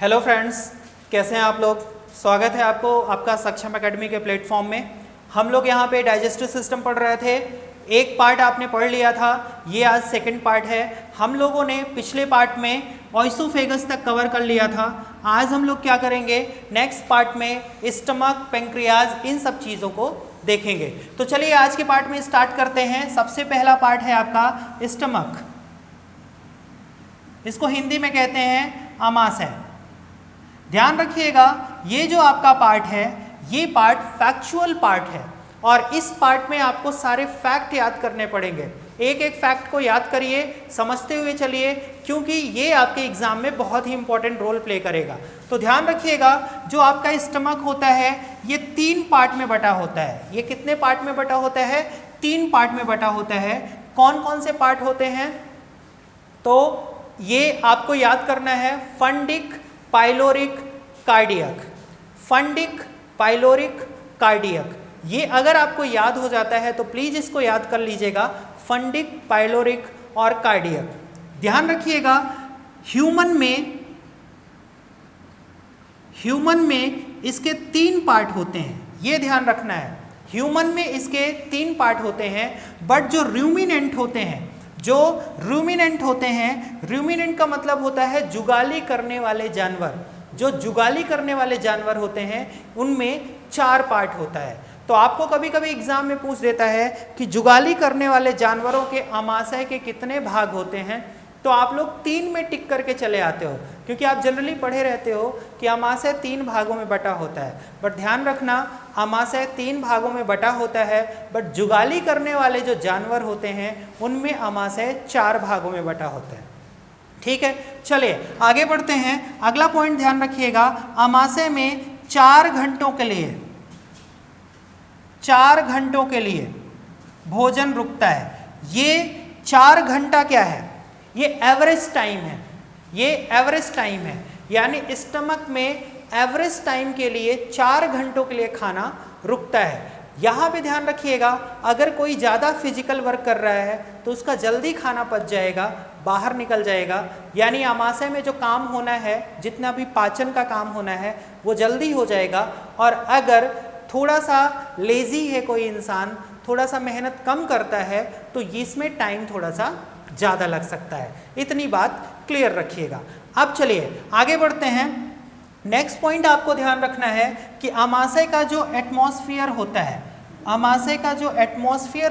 Hello friends, कैसे हैं आप लोग। स्वागत है आपको आपका सक्षम एकेडमी के प्लेटफॉर्म में। हम लोग यहाँ पे डाइजेस्टिव सिस्टम पढ़ रहे थे। एक पार्ट आपने पढ़ लिया था, ये आज सेकंड पार्ट है। हम लोगों ने पिछले पार्ट में ऑइसोफेगस तक कवर कर लिया था। आज हम लोग क्या करेंगे, नेक्स्ट पार्ट में स्टमक, पेंक्रियाज, इन सब चीज़ों को देखेंगे। तो चलिए आज के पार्ट में स्टार्ट करते हैं। सबसे पहला पार्ट है आपका स्टमक। इसको हिंदी में कहते हैं आमाशय। ध्यान रखिएगा, ये जो आपका पार्ट है ये पार्ट फैक्चुअल पार्ट है और इस पार्ट में आपको सारे फैक्ट याद करने पड़ेंगे। एक एक फैक्ट को याद करिए, समझते हुए चलिए, क्योंकि ये आपके एग्जाम में बहुत ही इंपॉर्टेंट रोल प्ले करेगा। तो ध्यान रखिएगा, जो आपका स्टमक होता है ये 3 पार्ट में बटा होता है। ये कितने पार्ट में बटा होता है? 3 पार्ट में बटा होता है। कौन कौन से पार्ट होते हैं? तो ये आपको याद करना है, fundic, pyloric, cardiac. Fundic, pyloric, cardiac, ये अगर आपको याद हो जाता है तो प्लीज इसको याद कर लीजिएगा, फंडिक, पाइलोरिक और कार्डियक। ध्यान रखिएगा, ह्यूमन में इसके 3 पार्ट होते हैं, ये ध्यान रखना है। ह्यूमन में इसके 3 पार्ट होते हैं, बट जो रूमिनेंट होते हैं, रूमिनेंट का मतलब होता है जुगाली करने वाले जानवर। जो जुगाली करने वाले जानवर होते हैं उनमें 4 पार्ट होता है। तो आपको कभी कभी एग्जाम में पूछ देता है कि जुगाली करने वाले जानवरों के आमाशय के कितने भाग होते हैं, तो आप लोग 3 में टिक करके चले आते हो, क्योंकि आप जनरली पढ़े रहते हो कि आमाशय 3 भागों में बटा होता है। बट ध्यान रखना, आमाशय 3 भागों में बटा होता है, बट जुगाली करने वाले जो जानवर होते हैं उनमें आमाशय 4 भागों में बटा होता है। ठीक है, चलिए आगे बढ़ते हैं। अगला पॉइंट ध्यान रखिएगा, आमाशय में 4 घंटों के लिए भोजन रुकता है। ये 4 घंटा क्या है? ये एवरेज टाइम है। यानी स्टमक में एवरेज टाइम के लिए 4 घंटों के लिए खाना रुकता है। यहाँ पे ध्यान रखिएगा, अगर कोई ज़्यादा फिजिकल वर्क कर रहा है तो उसका जल्दी खाना पच जाएगा, बाहर निकल जाएगा। यानी आमाशय में जो काम होना है, जितना भी पाचन का काम होना है, वो जल्दी हो जाएगा। और अगर थोड़ा सा लेजी है कोई इंसान, थोड़ा सा मेहनत कम करता है, तो इसमें टाइम थोड़ा सा ज़्यादा लग सकता है। इतनी बात क्लियर रखिएगा। अब चलिए आगे बढ़ते हैं। नेक्स्ट पॉइंट आपको ध्यान रखना है कि आमाशय का जो एटमॉस्फेयर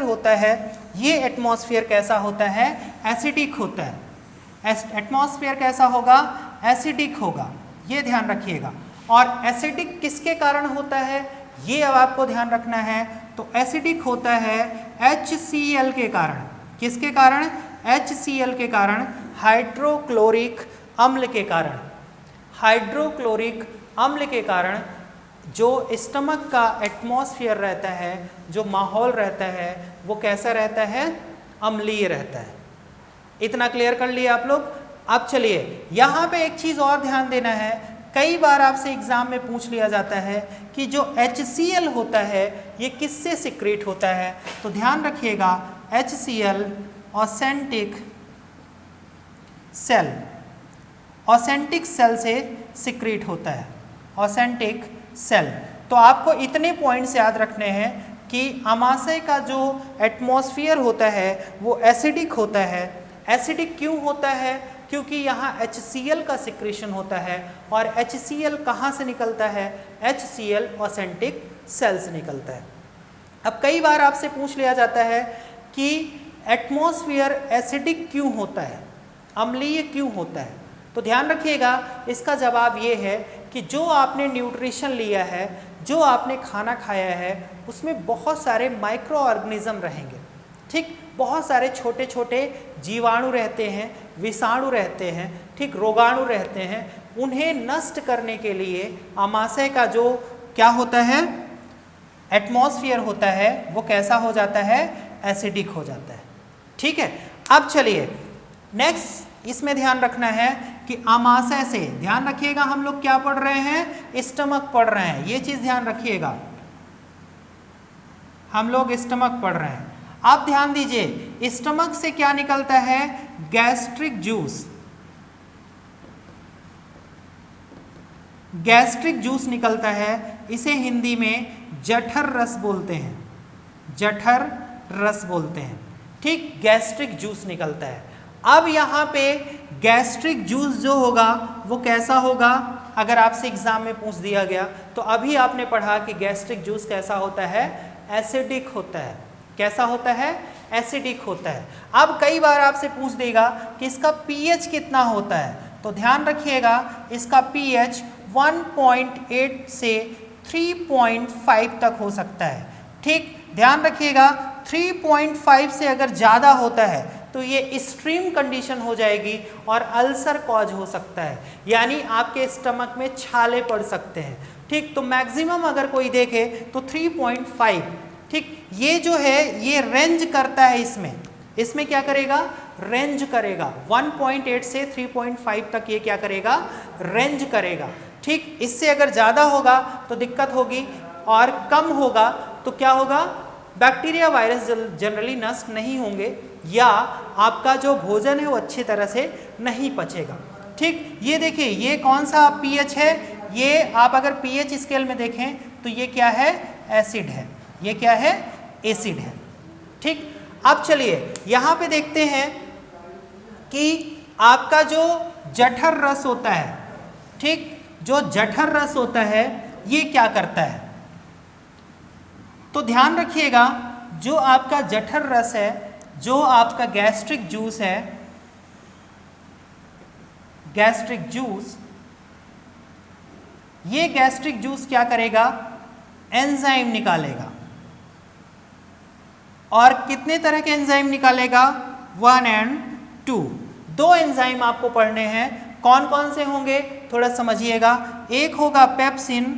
होता है, ये एटमॉस्फेयर कैसा होता है? एसिडिक होता है। एटमॉस्फेयर कैसा होगा? एसिडिक होगा, ये ध्यान रखिएगा। और एसिडिक किसके कारण होता है, ये अब आपको ध्यान रखना है। तो एसिडिक होता है HCl के कारण। किसके कारण? HCl के कारण, हाइड्रोक्लोरिक अम्ल के कारण। हाइड्रोक्लोरिक अम्ल के कारण जो स्टमक का एटमॉस्फेयर रहता है, जो माहौल रहता है, वो कैसा रहता है? अम्लीय रहता है। इतना क्लियर कर लिया आप लोग। अब चलिए यहाँ पे एक चीज़ और ध्यान देना है। कई बार आपसे एग्जाम में पूछ लिया जाता है कि जो HCl होता है ये किससे सिक्रेट होता है? तो ध्यान रखिएगा, HCl ऑसेंटिक सेल से सिक्रेट होता है। ऑसेंटिक सेल। तो आपको इतने पॉइंट्स याद रखने हैं कि आमाशय का जो एटमॉस्फेयर होता है वो एसिडिक होता है। एसिडिक क्यों होता है? क्योंकि यहाँ HCl का सिक्रेशन होता है। और HCl कहाँ से निकलता है? HCl ऑसेंटिक सेल से निकलता है। अब कई बार आपसे पूछ लिया जाता है कि एटमॉस्फेयर एसिडिक क्यों होता है, अम्लीय क्यों होता है? तो ध्यान रखिएगा, इसका जवाब ये है कि जो आपने न्यूट्रिशन लिया है, जो आपने खाना खाया है, उसमें बहुत सारे माइक्रो ऑर्गेनिज्म रहेंगे। ठीक, बहुत सारे छोटे छोटे जीवाणु रहते हैं, विषाणु रहते हैं, ठीक, रोगाणु रहते हैं। उन्हें नष्ट करने के लिए आमाशय का जो क्या होता है, एटमॉस्फेयर होता है, वो कैसा हो जाता है? एसिडिक हो जाता है। ठीक है, अब चलिए नेक्स्ट इसमें ध्यान रखना है कि आमाशय से, ध्यान रखिएगा, हम लोग क्या पढ़ रहे हैं? स्टमक पढ़ रहे हैं। ये चीज़ ध्यान रखिएगा, हम लोग स्टमक पढ़ रहे हैं। आप ध्यान दीजिए, स्टमक से क्या निकलता है? Gastric juice. गैस्ट्रिक जूस निकलता है, इसे हिंदी में जठर रस बोलते हैं, जठर रस बोलते हैं। ठीक, गैस्ट्रिक जूस निकलता है। अब यहाँ पे गैस्ट्रिक जूस जो होगा वो कैसा होगा, अगर आपसे एग्जाम में पूछ दिया गया तो अभी आपने पढ़ा कि गैस्ट्रिक जूस कैसा होता है, एसिडिक होता है। कैसा होता है, एसिडिक होता है। अब कई बार आपसे पूछ देगा कि इसका पीएच कितना होता है, तो ध्यान रखिएगा इसका पीएच 1.8 से 3.5 तक हो सकता है। ठीक, ध्यान रखिएगा 3.5 से अगर ज़्यादा होता है तो ये एक्सट्रीम कंडीशन हो जाएगी और अल्सर कॉज हो सकता है, यानी आपके स्टमक में छाले पड़ सकते हैं। ठीक, तो मैक्सिमम अगर कोई देखे तो 3.5। ठीक, ये जो है ये रेंज करता है, इसमें क्या करेगा, रेंज करेगा 1.8 से 3.5 तक, ये क्या करेगा, रेंज करेगा। ठीक, इससे अगर ज़्यादा होगा तो दिक्कत होगी और कम होगा तो क्या होगा, बैक्टीरिया वायरस जनरली नष्ट नहीं होंगे या आपका जो भोजन है वो अच्छी तरह से नहीं पचेगा। ठीक, ये देखिए ये कौन सा पीएच है, ये आप अगर पीएच स्केल में देखें तो ये क्या है, एसिड है, ये क्या है, एसिड है। ठीक, अब चलिए यहाँ पे देखते हैं कि आपका जो जठर रस होता है, ठीक, जो जठर रस होता है ये क्या करता है, तो ध्यान रखिएगा जो आपका जठर रस है, जो आपका गैस्ट्रिक जूस है, गैस्ट्रिक जूस, ये गैस्ट्रिक जूस क्या करेगा, एंजाइम निकालेगा। और कितने तरह के एंजाइम निकालेगा, 1 और 2, 2 एंजाइम आपको पढ़ने हैं। कौन कौन से होंगे थोड़ा समझिएगा, एक होगा पेप्सिन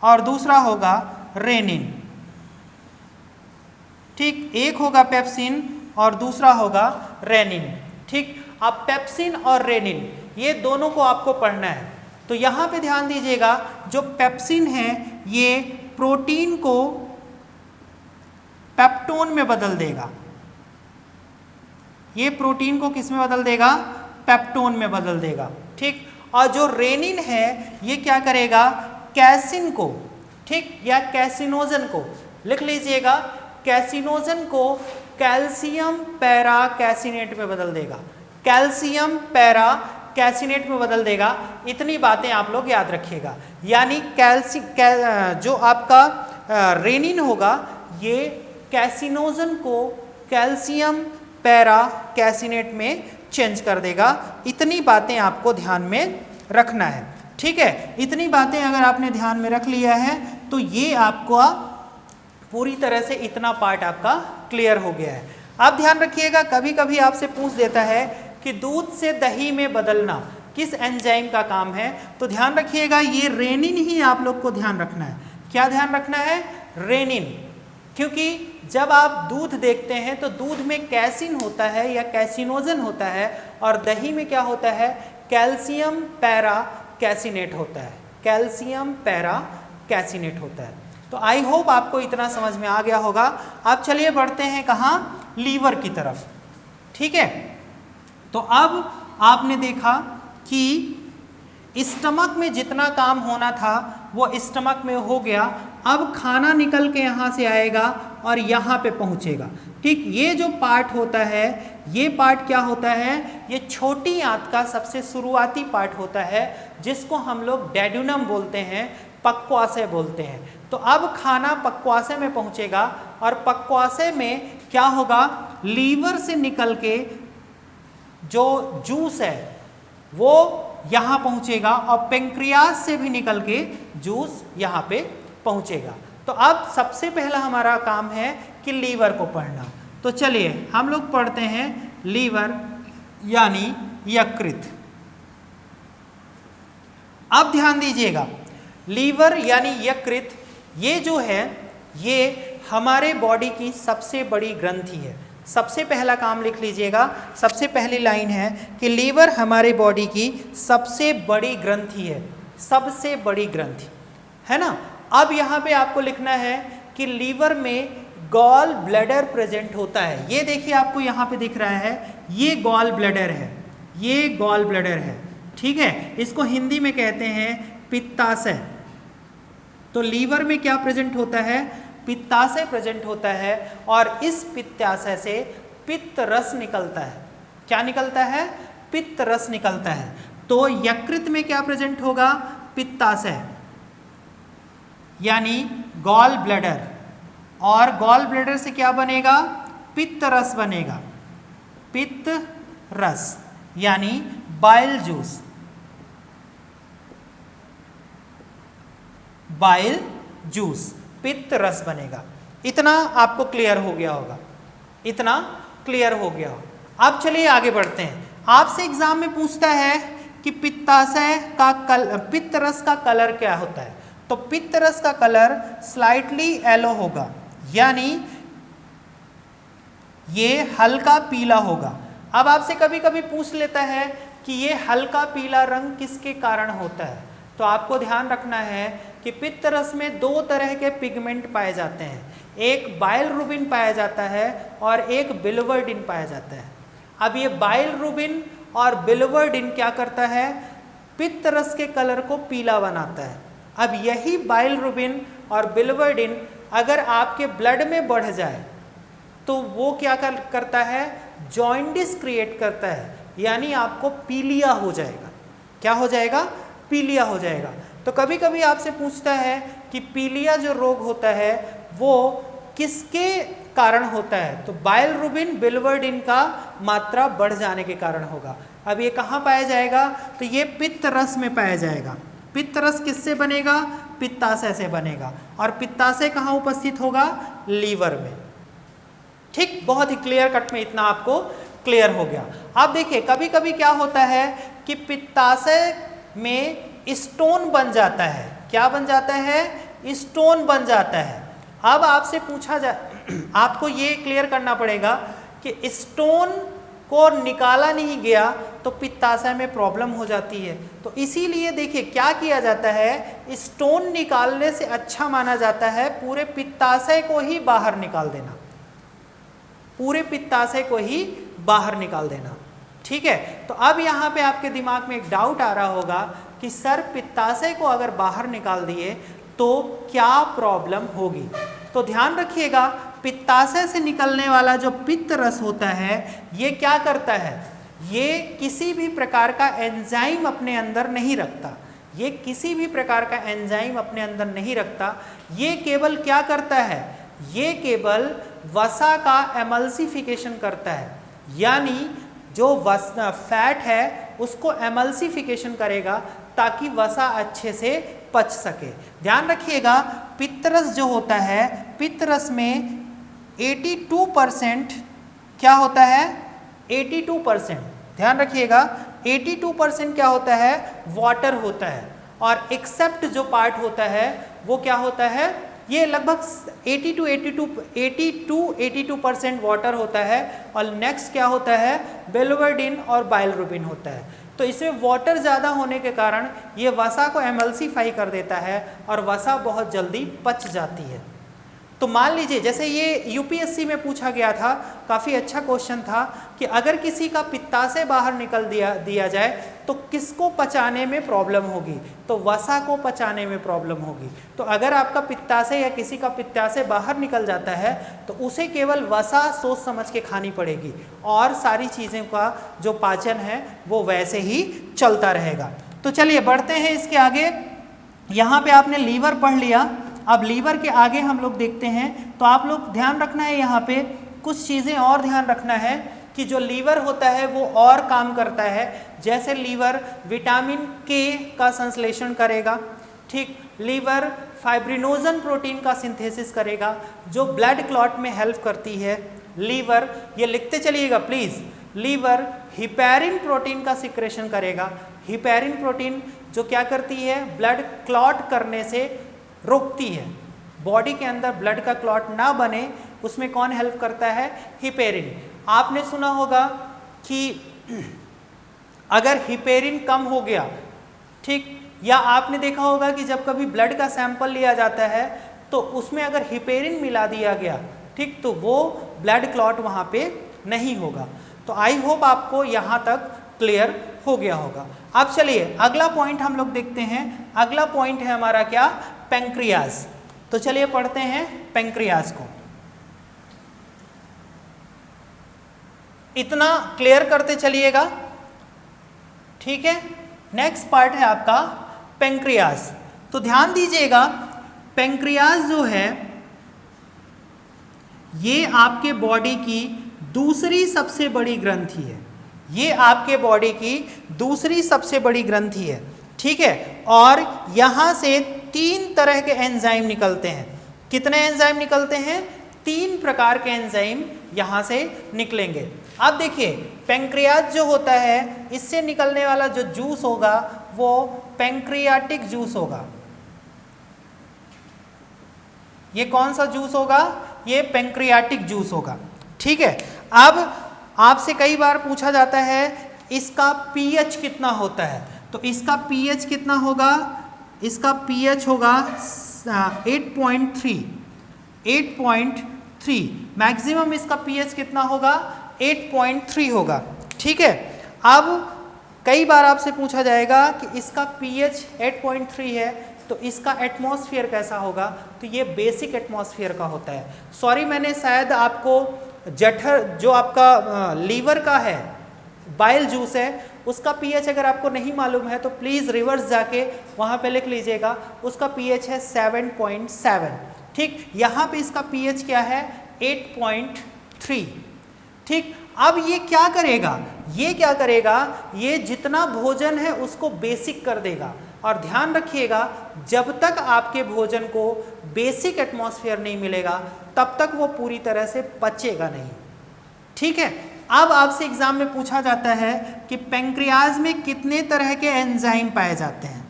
और दूसरा होगा रेनिन। ठीक, एक होगा पेप्सिन और दूसरा होगा रेनिन। ठीक, अब पेप्सिन और रेनिन ये दोनों को आपको पढ़ना है। तो यहाँ पे ध्यान दीजिएगा, जो पेप्सिन है ये प्रोटीन को पेप्टोन में बदल देगा, ये प्रोटीन को किस में बदल देगा, पेप्टोन में बदल देगा। ठीक, और जो रेनिन है ये क्या करेगा, कैसिन को, ठीक, या कैसिनोजन को, लिख लीजिएगा, कैसिनोजन को कैल्शियम पैरा कैसिनेट में बदल देगा, कैल्शियम पैरा कैसिनेट में बदल देगा। इतनी बातें आप लोग याद रखिएगा, यानी जो आपका रेनिन होगा ये कैसिनोजन को कैल्शियम पैरा कैसिनेट में चेंज कर देगा। इतनी बातें आपको ध्यान में रखना है। ठीक है, इतनी बातें अगर आपने ध्यान में रख लिया है तो ये आपको पूरी तरह से इतना पार्ट आपका क्लियर हो गया है। अब ध्यान रखिएगा, कभी कभी आपसे पूछ देता है कि दूध से दही में बदलना किस एंजाइम का काम है, तो ध्यान रखिएगा ये रेनिन ही आप लोग को ध्यान रखना है। क्या ध्यान रखना है, रेनिन, क्योंकि जब आप दूध देखते हैं तो दूध में कैसिन होता है या कैसिनोजन होता है और दही में क्या होता है, कैल्शियम पैरा कैसिनेट होता है, कैल्शियम पैरा कैसिनेट होता है। तो आई होप आपको इतना समझ में आ गया होगा। अब चलिए बढ़ते हैं कहाँ, लीवर की तरफ। ठीक है, तो अब आपने देखा कि स्टमक में जितना काम होना था वो स्टमक में हो गया। अब खाना निकल के यहाँ से आएगा और यहाँ पे पहुँचेगा। ठीक, ये जो पार्ट होता है, ये पार्ट क्या होता है, ये छोटी आंत का सबसे शुरुआती पार्ट होता है जिसको हम लोग डेड्यूनम बोलते हैं, पक्वाशय बोलते हैं। तो अब खाना पक्वाशय में पहुँचेगा और पक्वाशय में क्या होगा, लीवर से निकल के जो जूस है वो यहाँ पहुँचेगा और पेंक्रियास से भी निकल के जूस यहाँ पे पहुँचेगा। तो अब सबसे पहला हमारा काम है कि लीवर को पढ़ना। तो चलिए हम लोग पढ़ते हैं लीवर यानी यकृत। अब ध्यान दीजिएगा, लीवर यानी यकृत ये जो है ये हमारे बॉडी की सबसे बड़ी ग्रंथि है। सबसे पहला काम लिख लीजिएगा, सबसे पहली लाइन है कि लीवर हमारे बॉडी की सबसे बड़ी ग्रंथि है, सबसे बड़ी ग्रंथि है ना। अब यहाँ पे आपको लिखना है कि लीवर में गॉल ब्लैडर प्रेजेंट होता है। ये देखिए आपको यहाँ पे दिख रहा है, ये गॉल ब्लैडर है, ये गॉल ब्लैडर है। ठीक है, इसको हिंदी में कहते हैं पित्ताशय। तो लीवर में क्या प्रेजेंट होता है, पित्ताशय प्रेजेंट होता है, और इस पित्ताशय से पित्त रस निकलता है। क्या निकलता है, पित्त रस निकलता है। तो यकृत में क्या प्रेजेंट होगा, पित्ताशय यानी गॉल ब्लैडर, और गॉल ब्लैडर से क्या बनेगा, पित्त रस बनेगा, पित्त रस यानी बाइल जूस, बाइल जूस, पित्त रस बनेगा। इतना आपको क्लियर हो गया होगा, इतना क्लियर हो गया होगा। अब चलिए आगे बढ़ते हैं। आपसे एग्जाम में पूछता है कि पित्ताशय का पित्त रस का कलर क्या होता है। तो पित्त रस का कलर स्लाइटली येलो होगा, यानी ये हल्का पीला होगा। अब आपसे कभी कभी पूछ लेता है कि ये हल्का पीला रंग किसके कारण होता है। तो आपको ध्यान रखना है कि पित्त रस में दो तरह के पिगमेंट पाए जाते हैं, एक बाइलरुबिन पाया जाता है और एक बिलिवर्डिन पाया जाता है। अब ये बाइलरुबिन और बिलिवर्डिन क्या करता है, पित्त रस के कलर को पीला बनाता है। अब यही बाइलरुबिन और बिलिवर्डिन अगर आपके ब्लड में बढ़ जाए तो वो क्या करता है, जॉइंडिस क्रिएट करता है, यानी आपको पीलिया हो जाएगा। क्या हो जाएगा, पीलिया हो जाएगा। तो कभी कभी आपसे पूछता है कि पीलिया जो रोग होता है वो किसके कारण होता है। तो बाइलरुबिन बिलिवर्डिन का मात्रा बढ़ जाने के कारण होगा। अब ये कहाँ पाया जाएगा, तो ये पित्त रस में पाया जाएगा। पित्त रस किससे बनेगा, पित्ताशय से बनेगा, और पित्ताशय कहाँ उपस्थित होगा, लीवर में। ठीक, बहुत ही क्लियर कट में इतना आपको क्लियर हो गया। अब देखिए कभी कभी क्या होता है कि पित्ताशय में स्टोन बन जाता है। क्या बन जाता है, स्टोन बन जाता है। अब आपसे पूछा जाए, आपको ये क्लियर करना पड़ेगा कि स्टोन को निकाला नहीं गया तो पित्ताशय में प्रॉब्लम हो जाती है। तो इसीलिए देखिए क्या किया जाता है, स्टोन निकालने से अच्छा माना जाता है पूरे पित्ताशय को ही बाहर निकाल देना, पूरे पित्ताशय को ही बाहर निकाल देना। ठीक है, तो अब यहाँ पे आपके दिमाग में एक डाउट आ रहा होगा कि सर पित्ताशय को अगर बाहर निकाल दिए तो क्या प्रॉब्लम होगी। तो ध्यान रखिएगा, पित्ताशय से निकलने वाला जो पित्त रस होता है ये क्या करता है, ये किसी भी प्रकार का एंजाइम अपने अंदर नहीं रखता। ये किसी भी प्रकार का एंजाइम अपने अंदर नहीं रखता। ये केवल क्या करता है, ये केवल वसा का एमल्सिफिकेशन करता है, यानी जो फैट है उसको एमल्सिफिकेशन करेगा ताकि वसा अच्छे से पच सके। ध्यान रखिएगा, पित्तरस जो होता है, पित्तरस में 82% क्या होता है, 82%, ध्यान रखिएगा 82% क्या होता है, वाटर होता है, और एक्सेप्ट जो पार्ट होता है वो क्या होता है, ये लगभग 82% वाटर होता है, और नेक्स्ट क्या होता है, बिलिवर्डिन और बाइलरुबिन होता है। तो इसमें वाटर ज़्यादा होने के कारण ये वसा को एमल्सिफाई कर देता है और वसा बहुत जल्दी पच जाती है। तो मान लीजिए जैसे ये यूपीएससी में पूछा गया था, काफ़ी अच्छा क्वेश्चन था कि अगर किसी का पित्ताशय बाहर निकल दिया जाए तो किसको पचाने में प्रॉब्लम होगी, तो वसा को पचाने में प्रॉब्लम होगी। तो अगर आपका पित्ताशय या किसी का पित्ताशय बाहर निकल जाता है तो उसे केवल वसा सोच समझ के खानी पड़ेगी, और सारी चीज़ों का जो पाचन है वो वैसे ही चलता रहेगा। तो चलिए बढ़ते हैं इसके आगे। यहाँ पे आपने लीवर पढ़ लिया, अब लीवर के आगे हम लोग देखते हैं। तो आप लोग ध्यान रखना है, यहाँ पे कुछ चीज़ें और ध्यान रखना है कि जो लीवर होता है वो और काम करता है। जैसे लीवर विटामिन के का संश्लेषण करेगा, ठीक, लीवर फाइब्रिनोजन प्रोटीन का सिंथेसिस करेगा जो ब्लड क्लॉट में हेल्प करती है। लीवर, ये लिखते चलिएगा प्लीज़, लीवर हिपैरिन प्रोटीन का सिक्रेशन करेगा। हिपैरिन प्रोटीन जो क्या करती है, ब्लड क्लॉट करने से रोकती है। बॉडी के अंदर ब्लड का क्लॉट ना बने उसमें कौन हेल्प करता है, हिपैरिन। आपने सुना होगा कि अगर हिपैरिन कम हो गया, ठीक, या आपने देखा होगा कि जब कभी ब्लड का सैंपल लिया जाता है तो उसमें अगर हिपैरिन मिला दिया गया, ठीक, तो वो ब्लड क्लॉट वहाँ पे नहीं होगा। तो आई होप आपको यहाँ तक क्लियर हो गया होगा। अब चलिए अगला पॉइंट हम लोग देखते हैं। अगला पॉइंट है हमारा क्या, पैंक्रियाज। तो चलिए पढ़ते हैं पैंक्रियाज को। इतना क्लियर करते चलिएगा, ठीक है। नेक्स्ट पार्ट है आपका पैंक्रियाज। तो ध्यान दीजिएगा, पैंक्रियाज जो है ये आपके बॉडी की दूसरी सबसे बड़ी ग्रंथि है। ये आपके बॉडी की दूसरी सबसे बड़ी ग्रंथि है, ठीक है। और यहां से 3 तरह के एंजाइम निकलते हैं। कितने एंजाइम निकलते हैं? 3 प्रकार के एंजाइम यहां से निकलेंगे। अब देखिए पैंक्रियाज जो होता है, इससे निकलने वाला जो जूस होगा वो पैंक्रियाटिक जूस होगा। ये कौन सा जूस होगा? ये पैंक्रियाटिक जूस होगा, ठीक है। अब आपसे कई बार पूछा जाता है इसका पीएच कितना होता है, तो इसका पीएच कितना होगा? इसका पीएच होगा 8.3 मैक्सिमम इसका पीएच कितना होगा? 8.3 होगा, ठीक है। अब कई बार आपसे पूछा जाएगा कि इसका पीएच 8.3 है तो इसका एटमॉस्फेयर कैसा होगा? तो ये बेसिक एटमॉस्फेयर का होता है। सॉरी, मैंने शायद आपको जठर जो आपका लीवर का है, बाइल जूस है, उसका पीएच अगर आपको नहीं मालूम है तो प्लीज़ रिवर्स जाके वहाँ पे लिख लीजिएगा। उसका पीएच है 7.7, ठीक। यहाँ पे इसका पीएच क्या है? 8.3, ठीक। अब ये क्या करेगा? ये जितना भोजन है उसको बेसिक कर देगा। और ध्यान रखिएगा, जब तक आपके भोजन को बेसिक एटमॉस्फेयर नहीं मिलेगा तब तक वो पूरी तरह से पचेगा नहीं, ठीक है। अब आपसे एग्जाम में पूछा जाता है कि पैंक्रियाज में कितने तरह के एंजाइम पाए जाते हैं?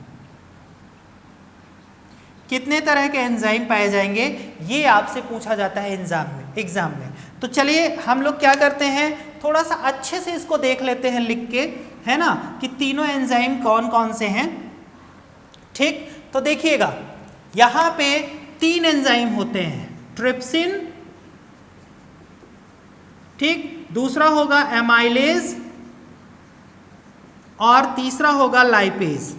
कितने तरह के एंजाइम पाए जाएंगे, ये आपसे पूछा जाता है एग्जाम में। तो चलिए हम लोग क्या करते हैं, थोड़ा सा अच्छे से इसको देख लेते हैं लिख के, है ना, कि तीनों एंजाइम कौन कौन से हैं, ठीक। तो देखिएगा यहां पे 3 एंजाइम होते हैं, ट्रिप्सिन, ठीक, दूसरा होगा एमाइलेज और तीसरा होगा लाइपेज।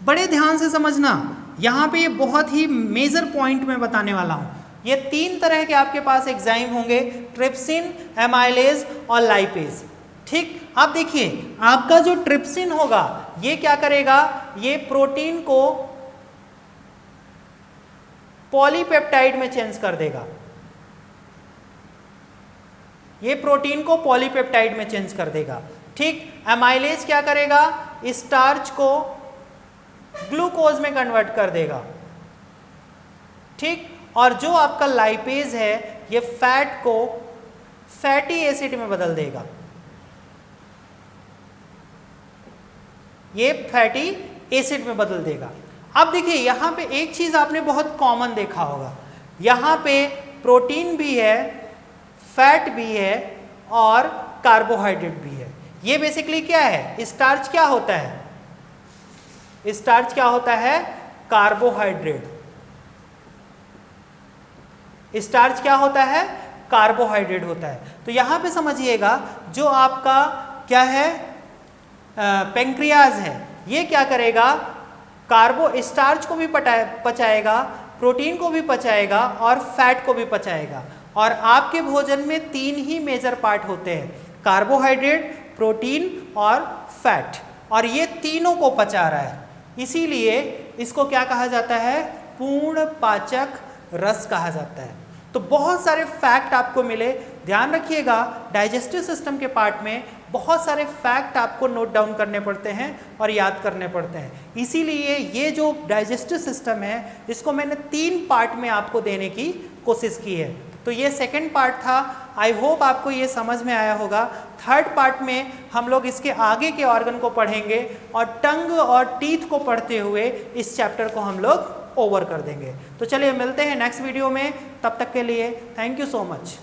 बड़े ध्यान से समझना, यहां पे ये बहुत ही मेजर पॉइंट मैं बताने वाला हूं। ये 3 तरह के आपके पास एंजाइम होंगे, ट्रिप्सिन, एमाइलेज और लाइपेज, ठीक। अब देखिए आपका जो ट्रिप्सिन होगा ये क्या करेगा? ये प्रोटीन को पॉलीपेप्टाइड में चेंज कर देगा। ये प्रोटीन को पॉलीपेप्टाइड में चेंज कर देगा, ठीक। एमाइलेज क्या करेगा? स्टार्च को ग्लूकोज में कन्वर्ट कर देगा, ठीक। और जो आपका लाइपेज है ये फैट को फैटी एसिड में बदल देगा। ये फैटी एसिड में बदल देगा। अब देखिए यहां पे एक चीज आपने बहुत कॉमन देखा होगा, यहां पे प्रोटीन भी है, फैट भी है और कार्बोहाइड्रेट भी है। ये बेसिकली क्या है? स्टार्च क्या होता है? स्टार्च क्या होता है? कार्बोहाइड्रेट। स्टार्च क्या होता है? कार्बोहाइड्रेट होता है। तो यहां पे समझिएगा जो आपका क्या है, पैंक्रियाज है, ये क्या करेगा? स्टार्च को भी पचाएगा, प्रोटीन को भी पचाएगा और फैट को भी पचाएगा। और आपके भोजन में 3 ही मेजर पार्ट होते हैं, कार्बोहाइड्रेट, प्रोटीन और फैट, और ये तीनों को पचा रहा है। इसीलिए इसको क्या कहा जाता है? पूर्ण पाचक रस कहा जाता है। तो बहुत सारे फैक्ट आपको मिले, ध्यान रखिएगा डाइजेस्टिव सिस्टम के पार्ट में बहुत सारे फैक्ट आपको नोट डाउन करने पड़ते हैं और याद करने पड़ते हैं। इसीलिए ये जो डाइजेस्टिव सिस्टम है इसको मैंने 3 पार्ट में आपको देने की कोशिश की है। तो ये सेकंड पार्ट था, आई होप आपको ये समझ में आया होगा। थर्ड पार्ट में हम लोग इसके आगे के ऑर्गन को पढ़ेंगे और टंग और टीथ को पढ़ते हुए इस चैप्टर को हम लोग ओवर कर देंगे। तो चलिए मिलते हैं नेक्स्ट वीडियो में, तब तक के लिए थैंक यू सो मच।